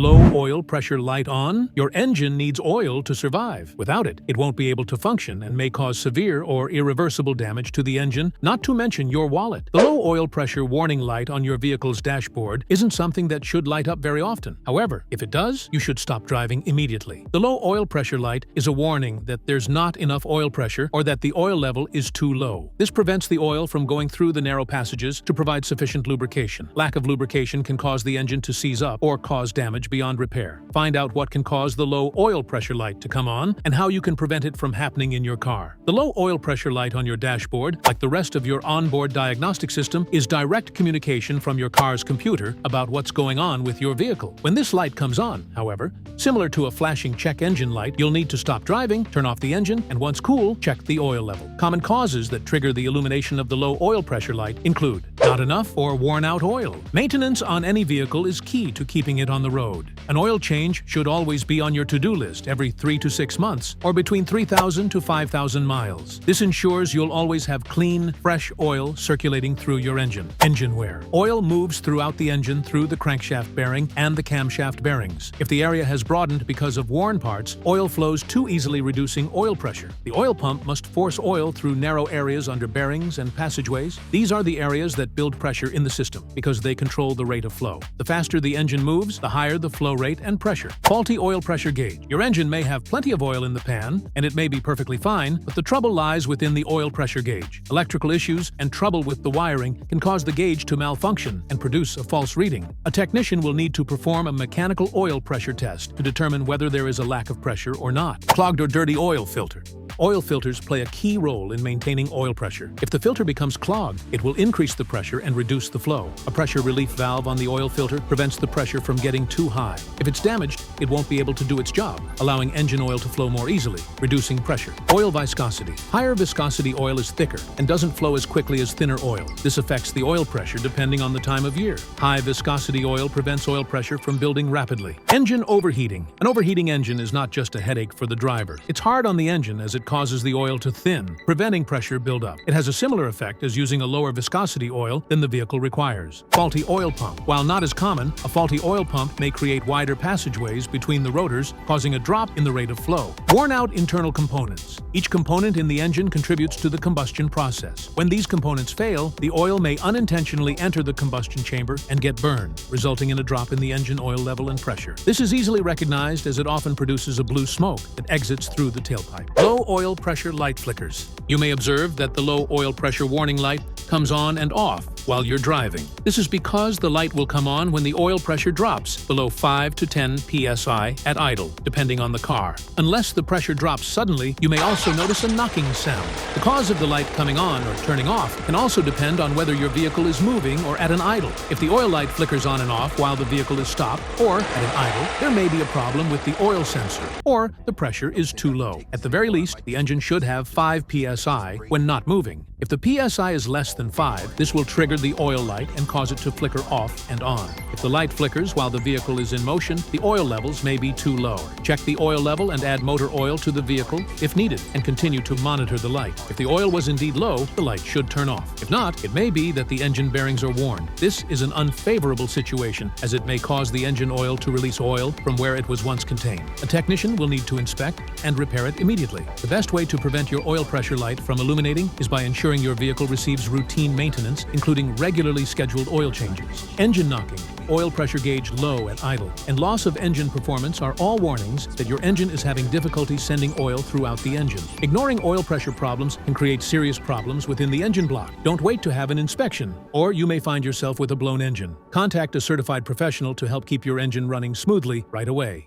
Low oil pressure light on? Your engine needs oil to survive. Without it, it won't be able to function and may cause severe or irreversible damage to the engine, not to mention your wallet. The low oil pressure warning light on your vehicle's dashboard isn't something that should light up very often. However, if it does, you should stop driving immediately. The low oil pressure light is a warning that there's not enough oil pressure or that the oil level is too low. This prevents the oil from going through the narrow passages to provide sufficient lubrication. Lack of lubrication can cause the engine to seize up or cause damage beyond repair. Find out what can cause the low oil pressure light to come on and how you can prevent it from happening in your car. The low oil pressure light on your dashboard, like the rest of your onboard diagnostic system, is direct communication from your car's computer about what's going on with your vehicle. When this light comes on, however, similar to a flashing check engine light, you'll need to stop driving, turn off the engine, and once cool, check the oil level. Common causes that trigger the illumination of the low oil pressure light include not enough or worn out oil. Maintenance on any vehicle is key to keeping it on the road. An oil change should always be on your to-do list every 3 to 6 months or between 3,000 to 5,000 miles. This ensures you'll always have clean, fresh oil circulating through your engine. Engine wear. Oil moves throughout the engine through the crankshaft bearing and the camshaft bearings. If the area has broadened because of worn parts, oil flows too easily, reducing oil pressure. The oil pump must force oil through narrow areas under bearings and passageways. These are the areas that build pressure in the system because they control the rate of flow. The faster the engine moves, the higher the flow rate and pressure. Faulty oil pressure gauge. Your engine may have plenty of oil in the pan, and it may be perfectly fine, but the trouble lies within the oil pressure gauge. Electrical issues and trouble with the wiring can cause the gauge to malfunction and produce a false reading. A technician will need to perform a mechanical oil pressure test to determine whether there is a lack of pressure or not. Clogged or dirty oil filter. Oil filters play a key role in maintaining oil pressure. If the filter becomes clogged, it will increase the pressure and reduce the flow. A pressure relief valve on the oil filter prevents the pressure from getting too high. If it's damaged, it won't be able to do its job, allowing engine oil to flow more easily, reducing pressure. Oil viscosity. Higher viscosity oil is thicker and doesn't flow as quickly as thinner oil. This affects the oil pressure depending on the time of year. High viscosity oil prevents oil pressure from building rapidly. Engine overheating. An overheating engine is not just a headache for the driver. It's hard on the engine as it causes the oil to thin, preventing pressure buildup. It has a similar effect as using a lower viscosity oil than the vehicle requires. Faulty oil pump. While not as common, a faulty oil pump may create wider passageways between the rotors, causing a drop in the rate of flow. Worn out internal components. Each component in the engine contributes to the combustion process. When these components fail, the oil may unintentionally enter the combustion chamber and get burned, resulting in a drop in the engine oil level and pressure. This is easily recognized as it often produces a blue smoke that exits through the tailpipe. Low oil pressure light flickers. You may observe that the low oil pressure warning light comes on and off while you're driving. This is because the light will come on when the oil pressure drops below 5 to 10 psi at idle, depending on the car. Unless the pressure drops suddenly, you may also notice a knocking sound. The cause of the light coming on or turning off can also depend on whether your vehicle is moving or at an idle. If the oil light flickers on and off while the vehicle is stopped or at an idle, there may be a problem with the oil sensor, or the pressure is too low. At the very least, the engine should have 5 psi when not moving. If the PSI is less than 5, this will trigger the oil light and cause it to flicker off and on. If the light flickers while the vehicle is in motion, the oil levels may be too low. Check the oil level and add motor oil to the vehicle if needed, and continue to monitor the light. If the oil was indeed low, the light should turn off. If not, it may be that the engine bearings are worn. This is an unfavorable situation, as it may cause the engine oil to release oil from where it was once contained. A technician will need to inspect and repair it immediately. The best way to prevent your oil pressure light from illuminating is by ensuring your vehicle receives routine maintenance, including regularly scheduled oil changes. Engine knocking, oil pressure gauge low at idle, and loss of engine performance are all warnings that your engine is having difficulty sending oil throughout the engine. Ignoring oil pressure problems can create serious problems within the engine block. Don't wait to have an inspection, or you may find yourself with a blown engine. Contact a certified professional to help keep your engine running smoothly right away.